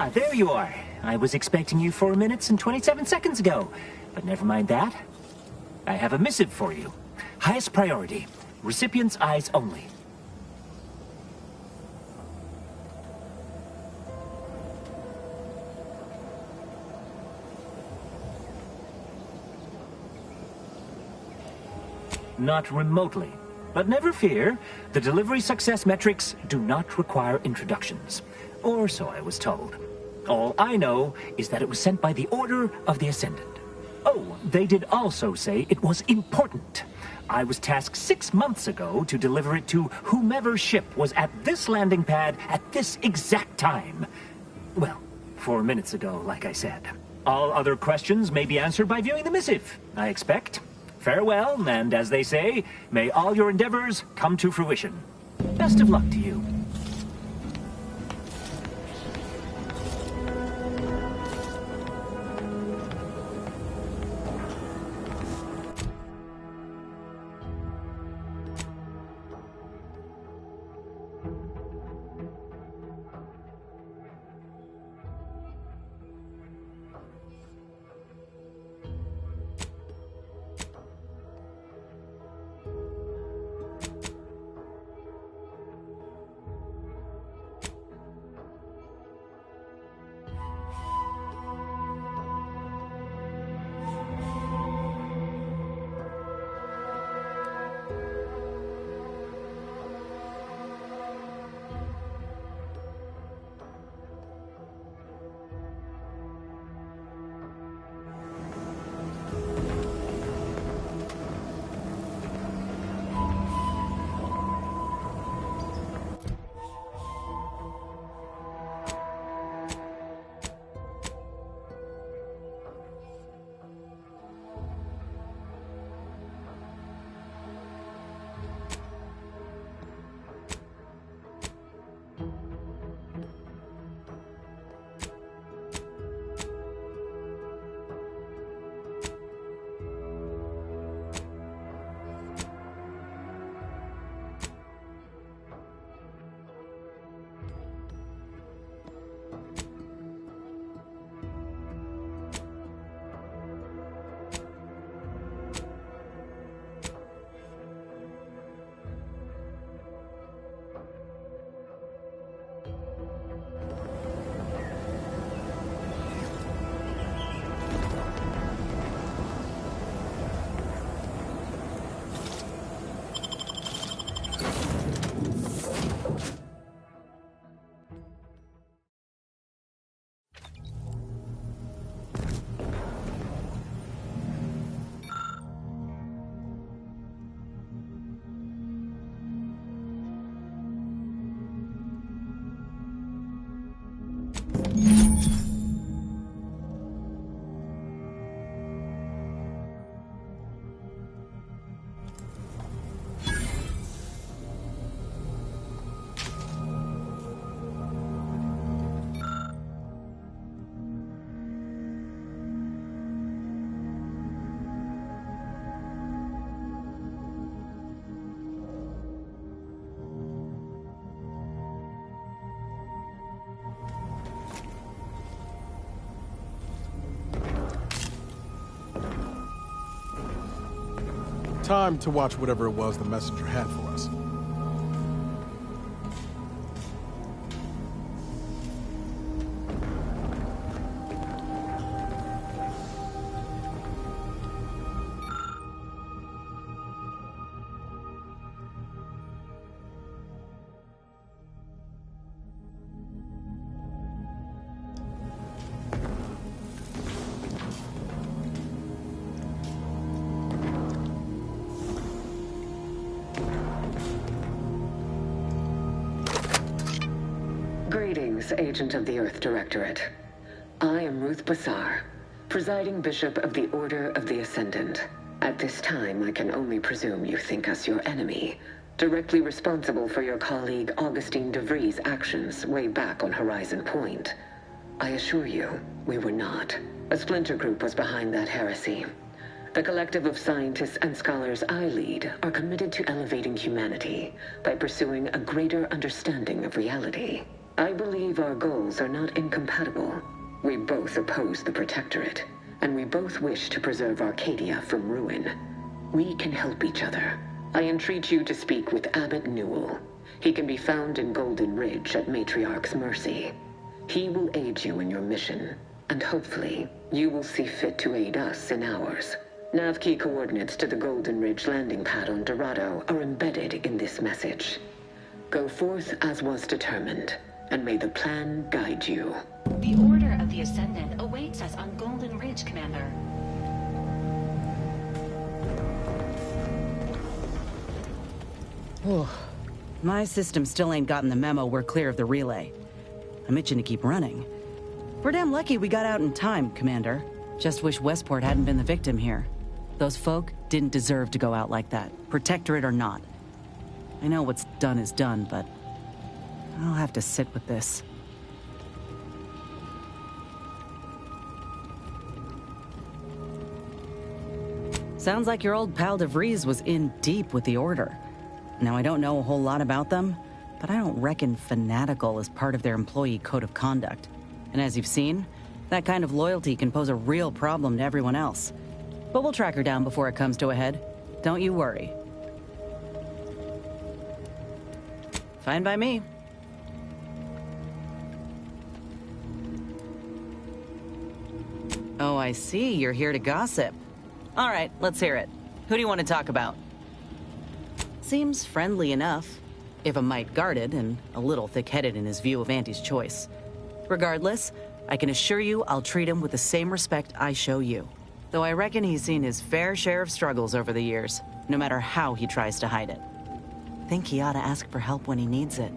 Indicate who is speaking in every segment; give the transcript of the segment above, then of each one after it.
Speaker 1: Ah, there you are. I was expecting you 4 minutes and 27 seconds ago. But never mind that. I have a missive for you. Highest priority. Recipient's eyes only. Not remotely. But never fear, the delivery success metrics do not require introductions. Or so I was told. All I know is that it was sent by the Order of the Ascendant. Oh, they did also say it was important. I was tasked 6 months ago to deliver it to whomever ship was at this landing pad at this exact time. Well, 4 minutes ago, like I said. All other questions may be answered by viewing the missive, I expect. Farewell, and as they say, may all your endeavors come to fruition. Best of luck to you.
Speaker 2: Time to watch whatever it was the messenger had for us.
Speaker 3: Greetings, Agent of the Earth Directorate. I am Ruth Bassar, presiding Bishop of the Order of the Ascendant. At this time, I can only presume you think us your enemy, directly responsible for your colleague Augustine de Vries' actions way back on Horizon Point. I assure you, we were not. A splinter group was behind that heresy. The collective of scientists and scholars I lead are committed to elevating humanity by pursuing a greater understanding of reality. I believe our goals are not incompatible. We both oppose the Protectorate, and we both wish to preserve Arcadia from ruin. We can help each other. I entreat you to speak with Abbot Newell. He can be found in Golden Ridge at Matriarch's mercy. He will aid you in your mission, and hopefully, you will see fit to aid us in ours. Nav key coordinates to the Golden Ridge landing pad on Dorado are embedded in this message. Go forth as was determined, and may the plan guide you.
Speaker 4: The Order of the Ascendant awaits us on Golden Ridge, Commander.
Speaker 5: My system still ain't gotten the memo we're clear of the relay. I'm itching to keep running. We're damn lucky we got out in time, Commander. Just wish Westport hadn't been the victim here. Those folk didn't deserve to go out like that, Protectorate or not. I know what's done is done, but I'll have to sit with this. Sounds like your old pal DeVries was in deep with the Order. Now, I don't know a whole lot about them, but I don't reckon fanatical is part of their employee code of conduct. And as you've seen, that kind of loyalty can pose a real problem to everyone else. But we'll track her down before it comes to a head. Don't you worry. Fine by me. Oh, I see. You're here to gossip. All right, let's hear it. Who do you want to talk about? Seems friendly enough, if a mite guarded and a little thick-headed in his view of Auntie's choice. Regardless, I can assure you I'll treat him with the same respect I show you. Though I reckon he's seen his fair share of struggles over the years, no matter how he tries to hide it. Think he ought to ask for help when he needs it.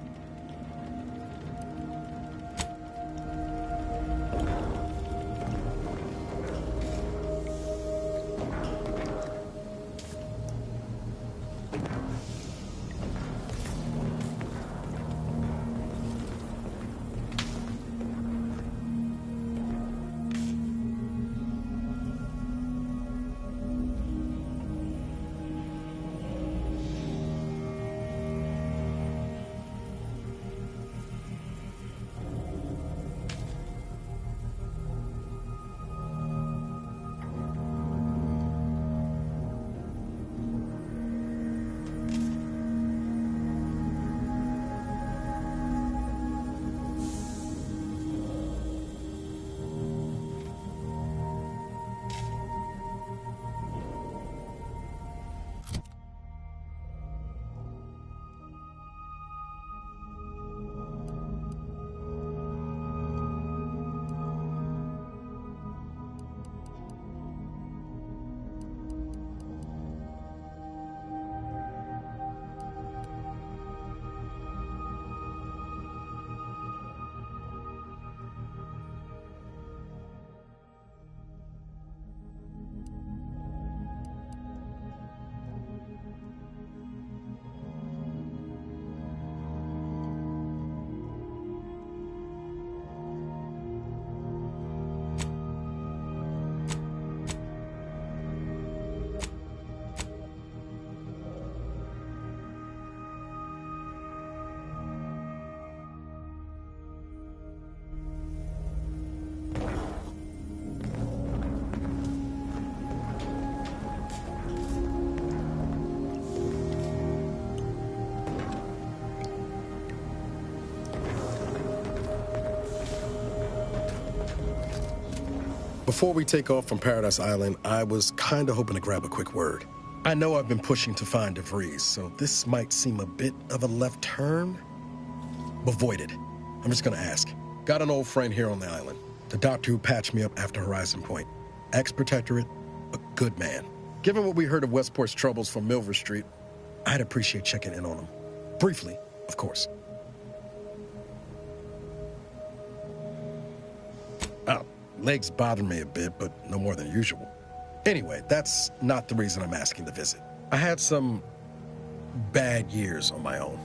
Speaker 2: Before we take off from Paradise Island, I was kinda hoping to grab a quick word. I know I've been pushing to find DeVries, so this might seem a bit of a left turn, but voided. I'm just gonna ask. Got an old friend here on the island, the doctor who patched me up after Horizon Point. Ex-Protectorate, a good man. Given what we heard of Westport's troubles from Milver Street, I'd appreciate checking in on him. Briefly, of course. Oh, legs bother me a bit, but no more than usual. Anyway, that's not the reason I'm asking to visit. I had some bad years on my own.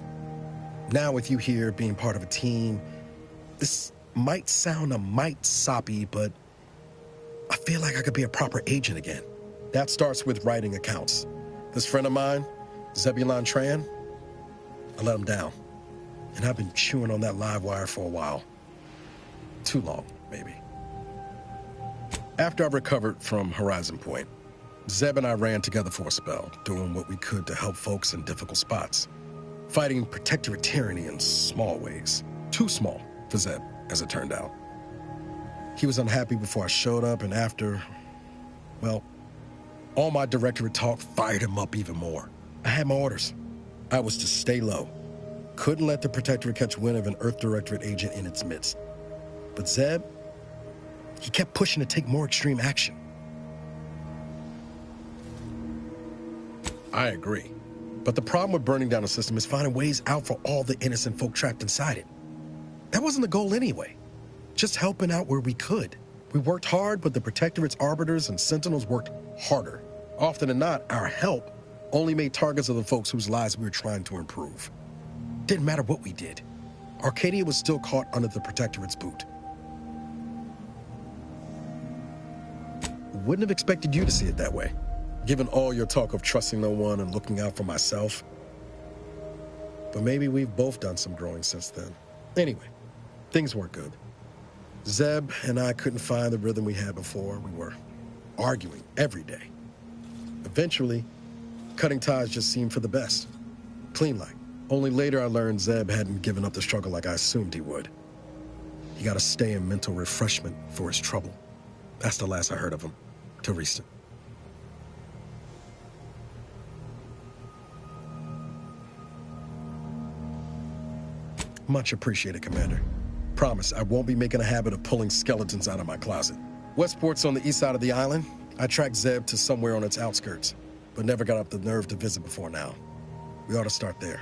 Speaker 2: Now with you here, being part of a team, this might sound a mite soppy, but I feel like I could be a proper agent again. That starts with writing accounts. This friend of mine, Zebulon Tran, I let him down. and I've been chewing on that live wire for a while. Too long, maybe. After I recovered from Horizon Point, Zeb and I ran together for a spell, doing what we could to help folks in difficult spots. Fighting protectorate tyranny in small ways. Too small for Zeb, as it turned out. He was unhappy before I showed up, and after, well, all my directorate talk fired him up even more. I had my orders. I was to stay low. Couldn't let the protectorate catch wind of an Earth Directorate agent in its midst. But Zeb, he kept pushing to take more extreme action. I agree. But the problem with burning down a system is finding ways out for all the innocent folk trapped inside it. That wasn't the goal anyway. Just helping out where we could. We worked hard, but the Protectorate's arbiters and sentinels worked harder. Often than not, our help only made targets of the folks whose lives we were trying to improve. Didn't matter what we did. Arcadia was still caught under the Protectorate's boot. Wouldn't have expected you to see it that way, given all your talk of trusting no one and looking out for myself. But maybe we've both done some growing since then. Anyway, things weren't good. Zeb and I couldn't find the rhythm we had before. We were arguing every day. Eventually, cutting ties just seemed for the best. Clean like. Only later I learned Zeb hadn't given up the struggle like I assumed he would. He got to stay in mental refreshment for his trouble. That's the last I heard of him, till recent. Much appreciated, Commander. Promise, I won't be making a habit of pulling skeletons out of my closet. Westport's on the east side of the island. I tracked Zeb to somewhere on its outskirts, but never got up the nerve to visit before now. We ought to start there.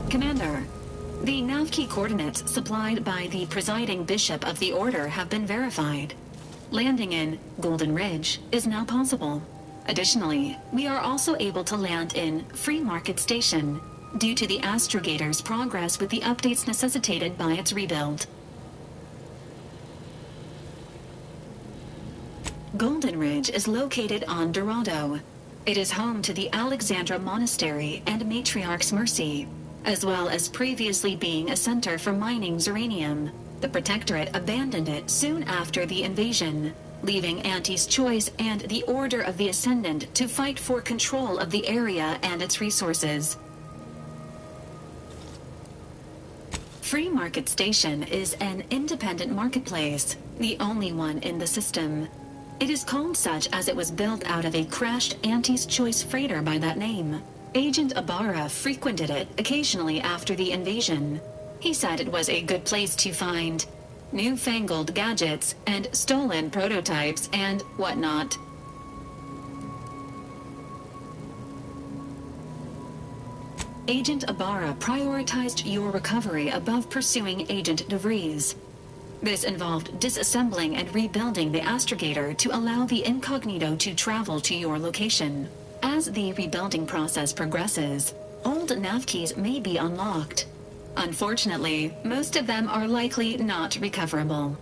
Speaker 4: Commander, the nav key coordinates supplied by the presiding bishop of the Order have been verified. Landing in Golden Ridge is now possible. Additionally, we are also able to land in Free Market Station due to the astrogator's progress with the updates necessitated by its rebuild. Golden Ridge is located on Dorado. It is home to the Alexandra Monastery and Matriarch's Mercy, as well as previously being a center for mining uranium. The Protectorate abandoned it soon after the invasion, leaving Auntie's Choice and the Order of the Ascendant to fight for control of the area and its resources. Free Market Station is an independent marketplace, the only one in the system. It is called such as it was built out of a crashed Auntie's Choice freighter by that name. Agent Ibarra frequented it occasionally after the invasion. He said it was a good place to find newfangled gadgets and stolen prototypes and whatnot. Agent Ibarra prioritized your recovery above pursuing Agent DeVries. This involved disassembling and rebuilding the astrogator to allow the incognito to travel to your location. As the rebuilding process progresses, old nav keys may be unlocked. Unfortunately, most of them are likely not recoverable.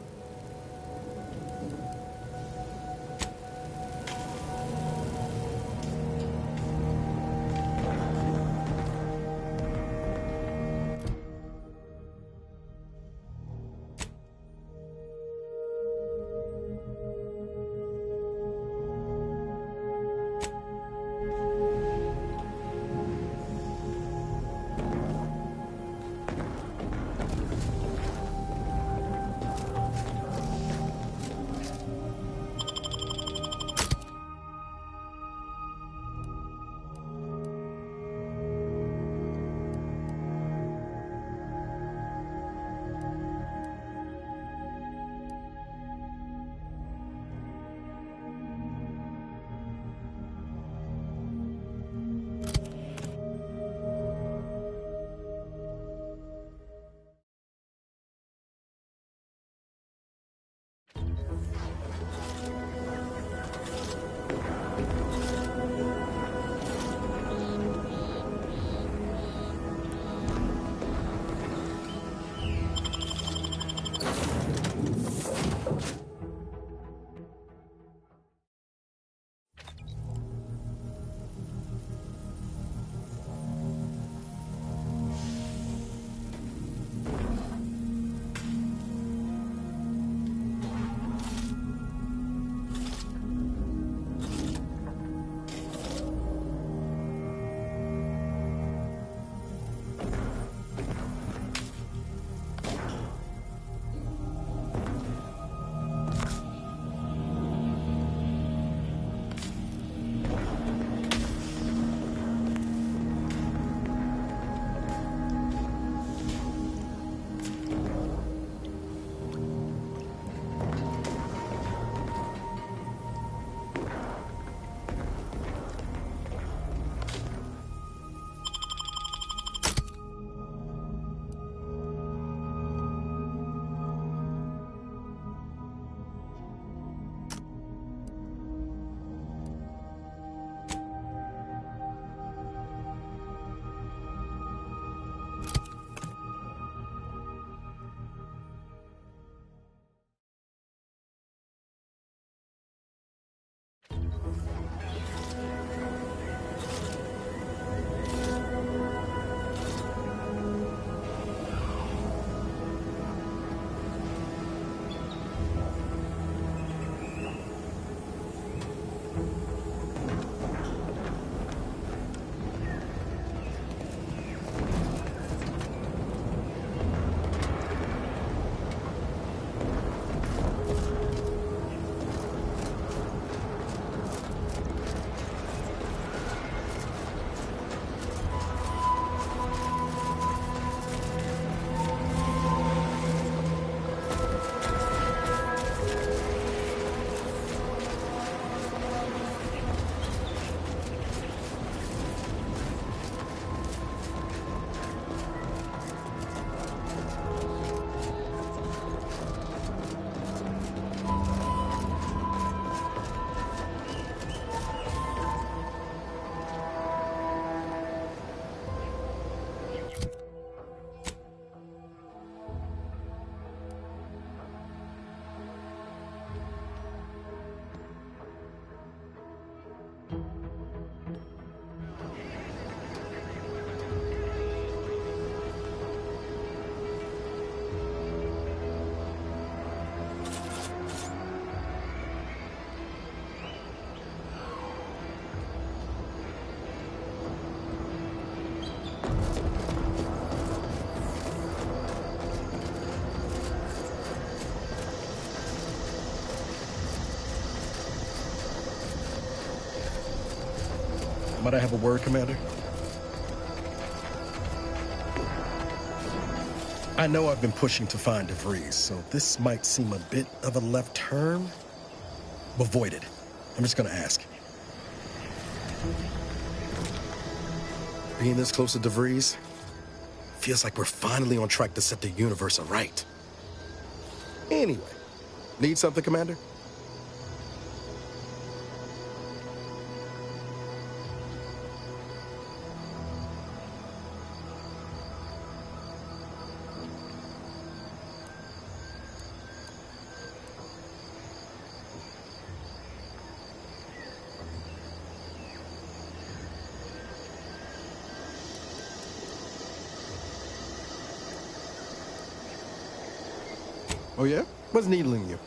Speaker 2: Might I have a word, Commander? I know I've been pushing to find DeVries, so this might seem a bit of a left turn. Avoid it. I'm just gonna ask. Being this close to DeVries feels like we're finally on track to set the universe aright. Anyway, need something, Commander? Oh yeah? What's needling you?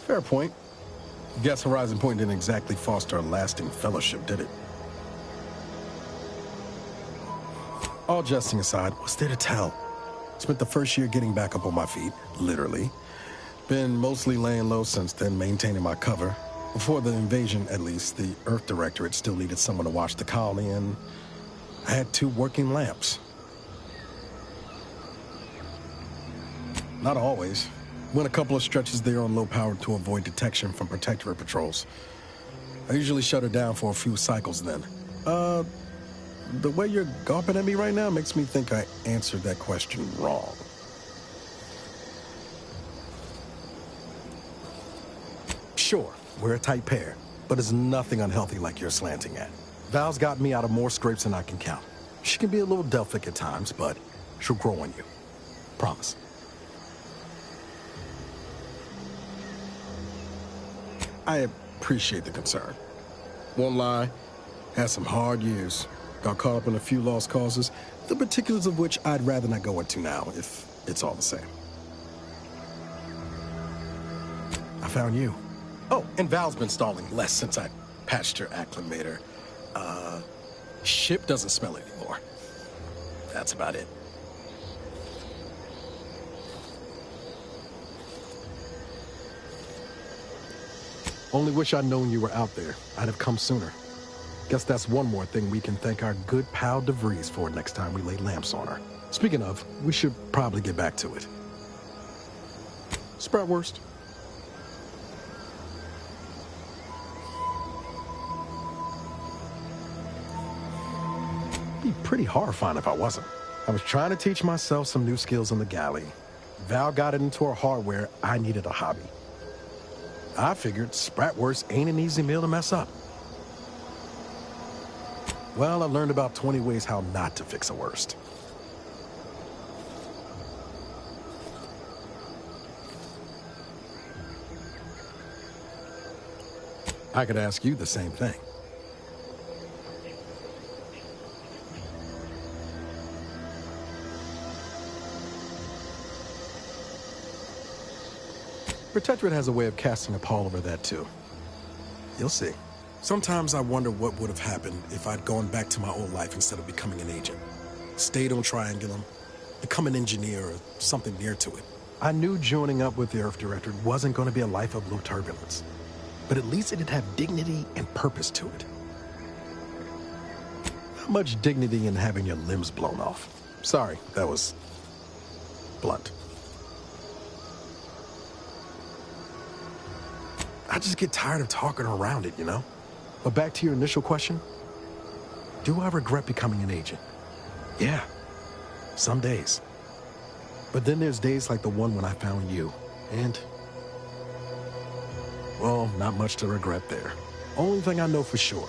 Speaker 2: Fair point. Guess Horizon Point didn't exactly foster a lasting fellowship, did it? All jesting aside, what's there to tell? Spent the first year getting back up on my feet, literally. Been mostly laying low since then, maintaining my cover. Before the invasion, at least, the Earth Directorate still needed someone to watch the colony, and I had 2 working lamps. Not always. Went a couple of stretches there on low power to avoid detection from Protectorate patrols. I usually shut her down for a few cycles then. The way you're gawping at me right now makes me think I answered that question wrong. Sure. We're a tight pair, but it's nothing unhealthy like you're slanting at. Val's got me out of more scrapes than I can count. She can be a little Delphic at times, but she'll grow on you. Promise. I appreciate the concern. Won't lie, had some hard years. Got caught up in a few lost causes, the particulars of which I'd rather not go into now, if it's all the same. I found you. Oh, and Val's been stalling less since I patched her acclimator. Ship doesn't smell anymore. That's about it. Only wish I'd known you were out there. I'd have come sooner. Guess that's one more thing we can thank our good pal DeVries for next time we lay lamps on her. Speaking of, we should probably get back to it. Spratwurst. Be pretty horrifying if I wasn't. I was trying to teach myself some new skills in the galley. Val got it into her hardware. I needed a hobby. I figured Spratwurst ain't an easy meal to mess up. Well, I learned about 20 ways how not to fix a worst. I could ask you the same thing. Protectorate has a way of casting a pall over that, too. You'll see. Sometimes I wonder what would have happened if I'd gone back to my old life instead of becoming an agent. Stayed on Triangulum, become an engineer or something near to it. I knew joining up with the Earth Directorate wasn't going to be a life of low turbulence. But at least it'd have dignity and purpose to it. Not much dignity in having your limbs blown off. Sorry, that was blunt. I just get tired of talking around it, you know? But back to your initial question, do I regret becoming an agent? Yeah, some days. But then there's days like the one when I found you, and, well, not much to regret there. Only thing I know for sure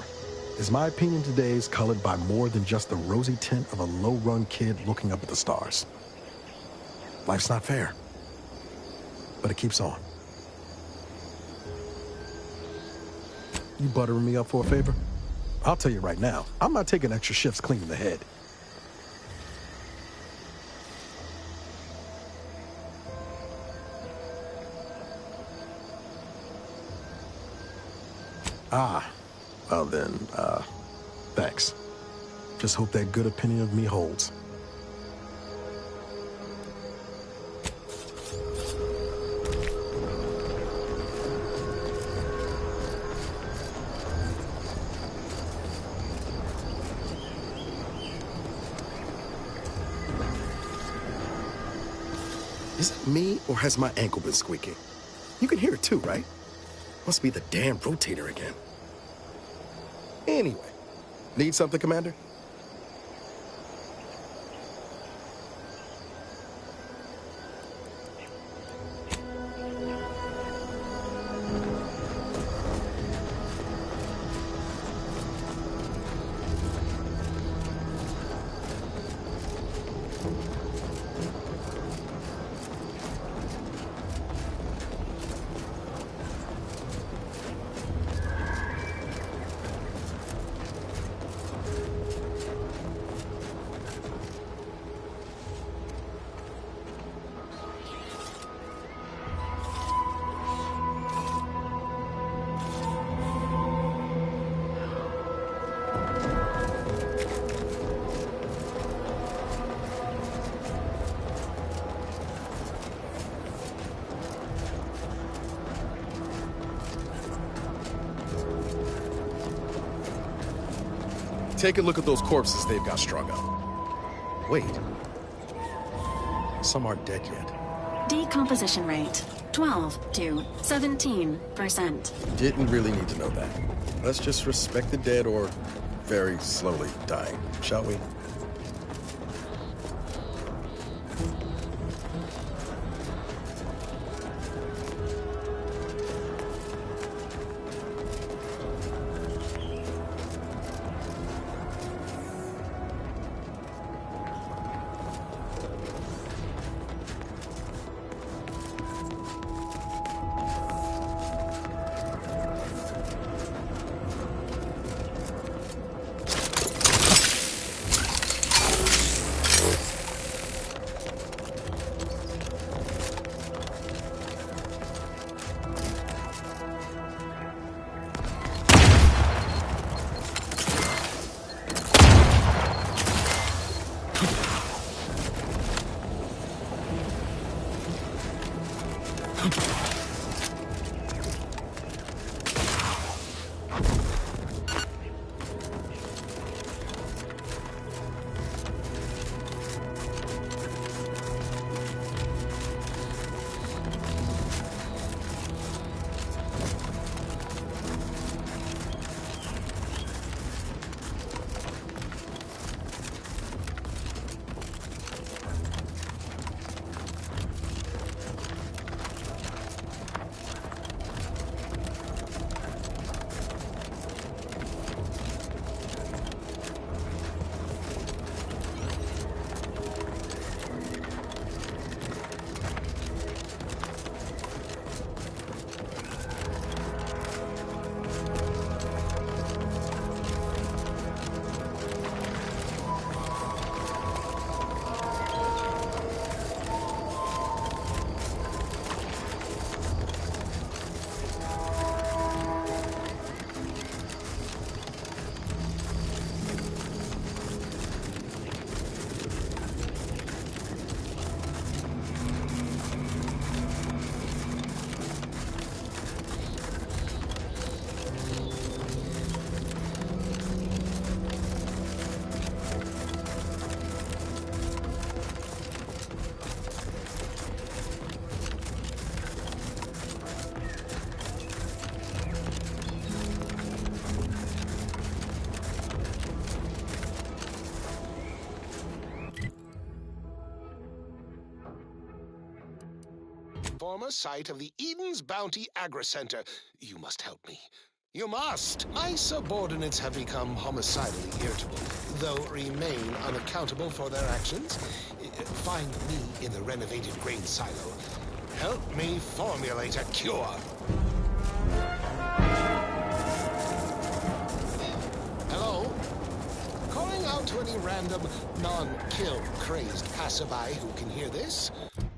Speaker 2: is my opinion today is colored by more than just the rosy tint of a low-run kid looking up at the stars. Life's not fair, but it keeps on. You buttering me up for a favor? I'll tell you right now, I'm not taking extra shifts cleaning the head. Ah, well then, thanks. Just hope that good opinion of me holds. Is it me, or has my ankle been squeaking? You can hear it too, right? Must be the damn rotator again. Anyway, need something, Commander? Take a look at those corpses they've got strung up. Wait. Some aren't dead yet.
Speaker 4: Decomposition rate, 12 to 17%.
Speaker 2: Didn't really need to know that. Let's just respect the dead or very slowly dying, shall we?
Speaker 6: Former site of the Eden's Bounty Agri-Center. You must help me. You must! My subordinates have become homicidally irritable, though remain unaccountable for their actions. Find me in the renovated grain silo. Help me formulate a cure. Hello? Calling out to any random, non-kill crazed passerby who can hear this?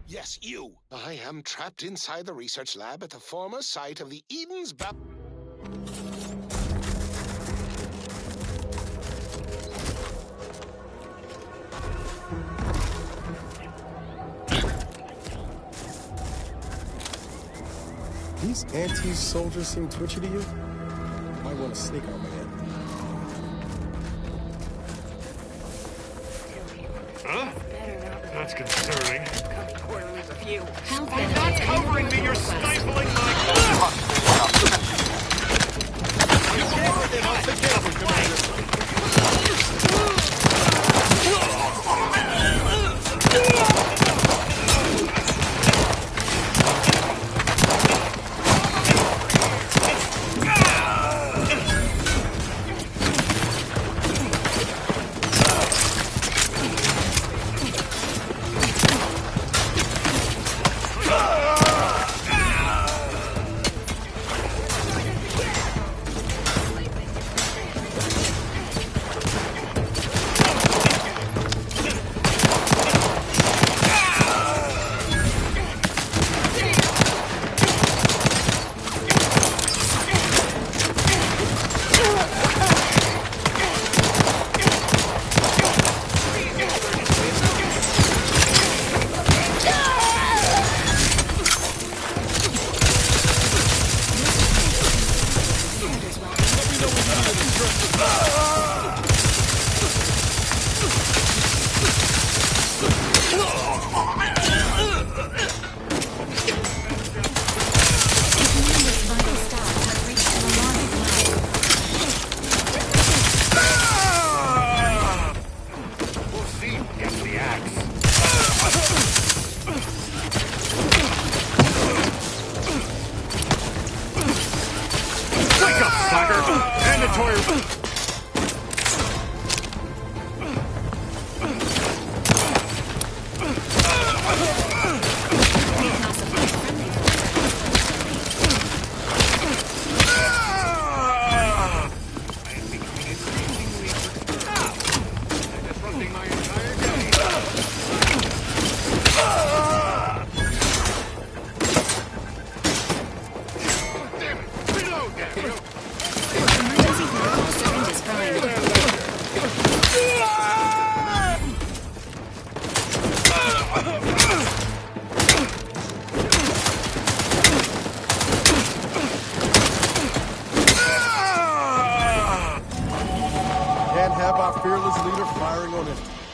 Speaker 6: Yes, you. I am trapped inside the research lab at the former site of the Eden's Bounty.
Speaker 2: These anti-soldiers seem twitchy to you? Might want to sneak our way in.
Speaker 7: Huh? That's concerning.
Speaker 4: you. Health
Speaker 7: I'm not
Speaker 4: benefits
Speaker 7: covering me, you're stifling my...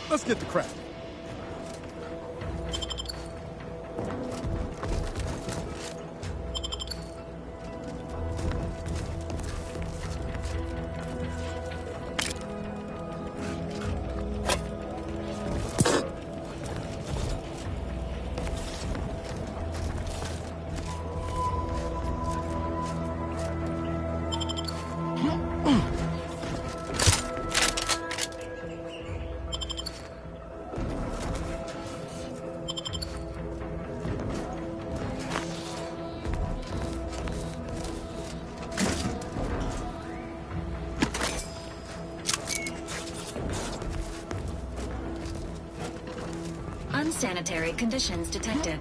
Speaker 2: Let's get the crap.
Speaker 4: Unsanitary conditions detected.